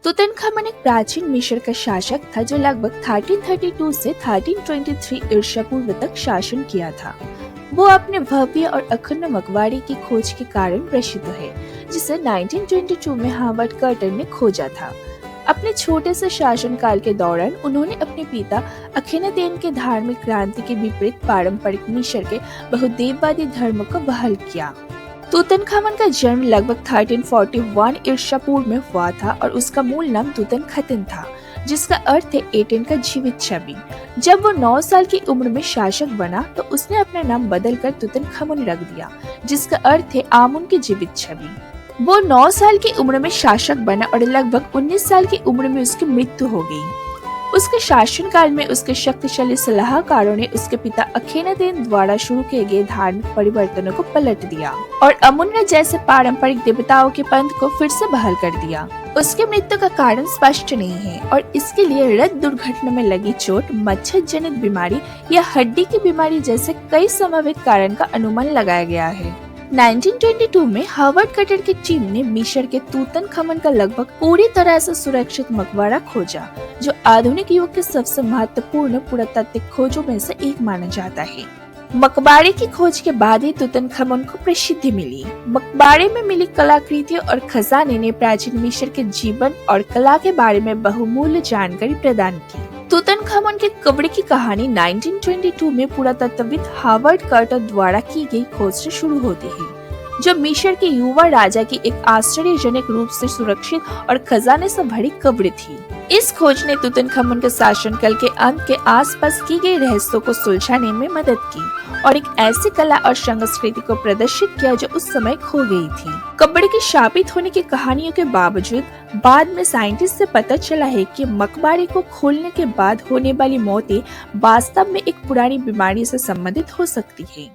तुतनखामन एक प्राचीन मिस्र का शासक था जो लगभग 1332 से 1323 ईसा पूर्व तक शासन किया था। वो अपने भव्य और अखंड मकबरे की खोज के कारण प्रसिद्ध है, जिसे 1922 में हार्वर्ड कार्टर ने खोजा था। अपने छोटे से शासनकाल के दौरान उन्होंने अपने पिता अखेनातेन के धार्मिक क्रांति के विपरीत पारंपरिक मिस्र के बहुदेववादी धर्म को बहाल किया। तूतनखामन का जन्म लगभग 1341 ईसा पूर्व में हुआ था और उसका मूल नाम तुतनखतन था, जिसका अर्थ है एटेन का जीवित छवि। जब वो 9 साल की उम्र में शासक बना तो उसने अपना नाम बदलकर तुतनखामुन रख दिया, जिसका अर्थ है आमुन की जीवित छवि। वो 9 साल की उम्र में शासक बना और लगभग 19 साल की उम्र में उसकी मृत्यु हो गई। उसके शासनकाल में उसके शक्तिशाली सलाहकारों ने उसके पिता अखेनातेन द्वारा शुरू किए गए धार्मिक परिवर्तनों को पलट दिया और अमुन्ना जैसे पारंपरिक देवताओं के पंथ को फिर से बहाल कर दिया। उसकी मृत्यु का कारण स्पष्ट नहीं है और इसके लिए रथ दुर्घटना में लगी चोट, मच्छर जनित बीमारी या हड्डी की बीमारी जैसे कई संभावित कारण का अनुमान लगाया गया है। 1922 में हार्वर्ड कार्टर की टीम ने मिस्र के तूतनखामन का लगभग पूरी तरह से सुरक्षित मकबरा खोजा, जो आधुनिक युग के सबसे महत्वपूर्ण पुरातात्विक खोजों में से एक माना जाता है। मकबरे की खोज के बाद ही तूतनखामन को प्रसिद्धि मिली। मकबरे में मिली कलाकृतियों और खजाने ने प्राचीन मिस्र के जीवन और कला के बारे में बहुमूल्य जानकारी प्रदान की। तूतनखामन के कब्र की कहानी 1922 में पुरातत्वविद हार्वर्ड कार्टर द्वारा की गई खोज से शुरू होती है, जो मिस्र के युवा राजा की एक आश्चर्यजनक रूप से सुरक्षित और खजाने से भरी कब्र थी। इस खोज ने तूतनखामन के शासनकाल के अंत के आसपास की गई रहस्यों को सुलझाने में मदद की और एक ऐसी कला और संस्कृति को प्रदर्शित किया जो उस समय खो गई थी। कब्र के शापित होने की कहानियों के बावजूद बाद में साइंटिस्ट से पता चला है कि मकबरे को खोलने के बाद होने वाली मौतें वास्तव में एक पुरानी बीमारी से संबंधित हो सकती है।